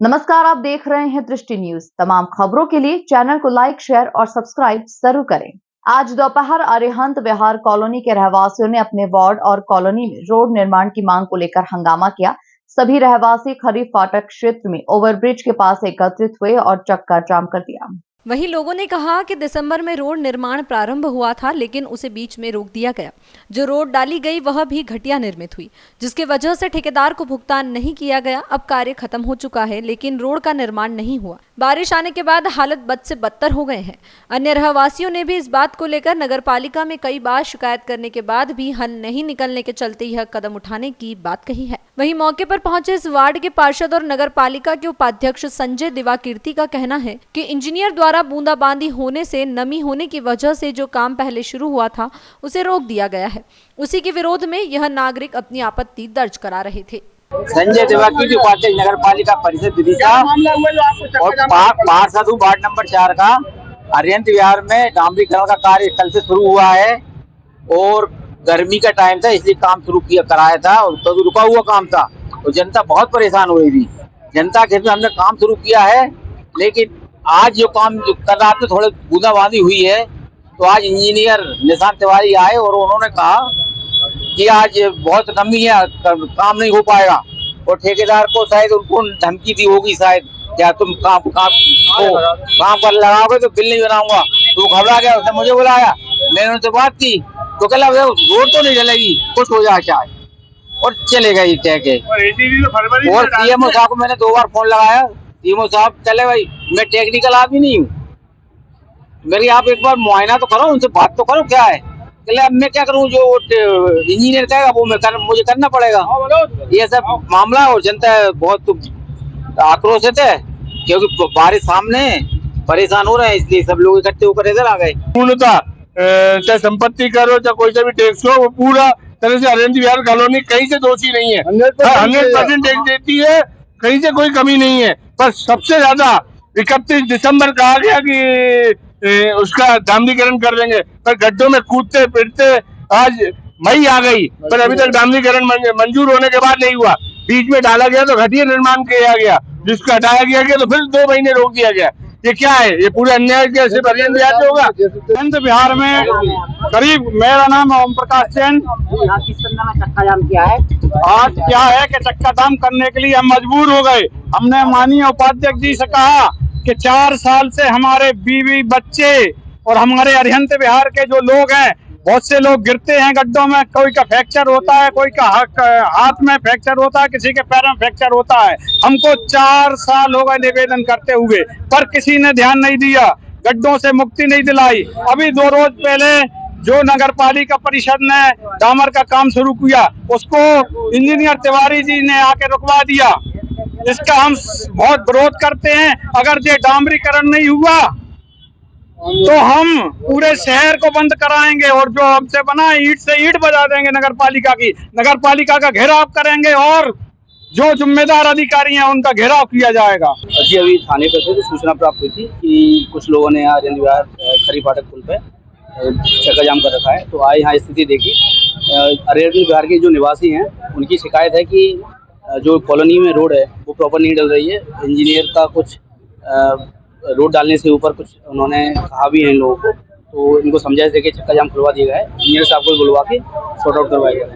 नमस्कार, आप देख रहे हैं दृष्टि न्यूज। तमाम खबरों के लिए चैनल को लाइक, शेयर और सब्सक्राइब जरूर करें। आज दोपहर अरिहंत विहार कॉलोनी के रहवासियों ने अपने वार्ड और कॉलोनी में रोड निर्माण की मांग को लेकर हंगामा किया। सभी रहवासी खरीफ फाटक क्षेत्र में ओवरब्रिज के पास एकत्रित हुए और चक्का जाम कर दिया। वहीं लोगों ने कहा कि दिसंबर में रोड निर्माण प्रारंभ हुआ था, लेकिन उसे बीच में रोक दिया गया। जो रोड डाली गई वह भी घटिया निर्मित हुई, जिसके वजह से ठेकेदार को भुगतान नहीं किया गया। अब कार्य खत्म हो चुका है, लेकिन रोड का निर्माण नहीं हुआ। बारिश आने के बाद हालत बद से बदतर हो गए हैं। अन्य रहवासियों ने भी इस बात को लेकर नगरपालिका में कई बार शिकायत करने के बाद भी हल नहीं निकलने के चलते यह कदम उठाने की बात कही है। वहीं मौके पर पहुंचे इस वार्ड के पार्षद और नगरपालिका के उपाध्यक्ष संजय दिवाकीर्ति का कहना है कि इंजीनियर द्वारा बूंदाबांदी होने से नमी होने की वजह से जो काम पहले शुरू हुआ था उसे रोक दिया गया है। उसी के विरोध में यह नागरिक अपनी आपत्ति दर्ज करा रहे थे। संजय दिवाकीर्ति उपाध्यक्ष नगरपालिका परिषद विदिशा और पार्षद वार्ड नंबर 4 का अरिहंत विहार में डामरीकरण का कार्य कल से शुरू हुआ है और गर्मी का टाइम था, इसलिए काम शुरू कराया था और तो रुका हुआ काम था और जनता बहुत परेशान हो रही थी। जनता के हमने काम शुरू किया है, लेकिन आज जो काम कर रहा था थोड़े बूंदाबांदी हुई है, तो आज इंजीनियर निशांत तिवारी आए और उन्होंने कहा कि आज बहुत नमी है, काम नहीं हो पाएगा। और ठेकेदार को शायद उनको धमकी दी होगी, शायद क्या तुम काम पर लगाओगे तो बिल नहीं बनाऊंगा। तो घबरा गया, उसने मुझे बुलाया, मैंने उनसे बात की तो कह रोड तो नहीं चलेगी, कुछ हो जाए चाहे, और चले गए कह के। और सीएमओ साहब को मैंने 2 बार फोन लगाया। सीएमओ साहब चले भाई, मैं टेक्निकल आदमी नहीं हूँ, मेरी आप एक बार मुआयना तो करो, उनसे बात तो करो क्या है। अब मैं क्या करूं, जो इंजीनियर कहेगा वो मुझे करना पड़ेगा। ये सब मामला और जनता बहुत आक्रोशित है, क्योंकि बारिश सामने परेशान हो रहे हैं, इसलिए सब लोग इकट्ठे होकर इधर आ गए। पूर्णतः चाहे संपत्ति कर हो चाहे कोई सा भी टैक्स हो, वो पूरा तरह से अरिहंत विहार कॉलोनी कहीं से दोषी नहीं है। 100% टैक्स देती है, कहीं से कोई कमी नहीं है। पर सबसे ज्यादा 31 दिसंबर कहा गया कि उसका डामरीकरण कर देंगे, पर गड्ढों में कूदते फिरते आज मई आ गई, पर अभी तक डामरीकरण मंजूर होने के बाद नहीं हुआ। बीच में डाला गया तो घटिया निर्माण किया गया, जिसको हटाया गया तो फिर 2 महीने रोक दिया गया। ये क्या है, ये पूरे अन्याय के सिर्फ अरिहंत विहार से होगा। अरिहंत विहार में करीब, मेरा नाम है ओम प्रकाश सेन। चक्का जाम किया है, आज क्या है कि चक्का जाम करने के लिए हम मजबूर हो गए। हमने माननीय उपाध्यक्ष जी से कहा कि 4 साल से हमारे बीवी बच्चे और हमारे अरिहंत विहार के जो लोग हैं, बहुत से लोग गिरते हैं गड्ढों में, कोई का फ्रैक्चर होता है, कोई का हाथ में फ्रैक्चर होता है, किसी के पैर में फ्रैक्चर होता है। हमको 4 साल हो गए निवेदन करते हुए, पर किसी ने ध्यान नहीं दिया, गड्ढों से मुक्ति नहीं दिलाई। अभी 2 रोज पहले जो नगरपालिका परिषद ने डामर का काम शुरू किया, उसको इंजीनियर तिवारी जी ने आके रुकवा दिया। इसका हम बहुत विरोध करते हैं। अगर ये डामरीकरण नहीं हुआ तो हम पूरे शहर को बंद कराएंगे और जो हमसे बना ईंट से ईंट बजा देंगे नगरपालिका का घेराव करेंगे और जो जिम्मेदार अधिकारी हैं उनका घेराव किया जाएगा। जी अभी थाने पर से सूचना प्राप्त हुई थी कि कुछ लोगों ने यहाँ अरिहंत विहार खरीफ फाटक पुल पे चक्का जाम कर रखा है, तो आए यहाँ स्थिति देखी। अरिहंत विहार के जो निवासी हैं उनकी शिकायत है कि जो कॉलोनी में रोड है वो प्रॉपर नहीं डल रही है। इंजीनियर का कुछ रोड डालने से ऊपर कुछ उन्होंने कहा भी है इन लोगों को, तो इनको समझाइश देके चक्का जाम खुलवा दिया गया है। इंजीनियर साहब को बुलवा के सॉर्ट आउट करवाया गया है।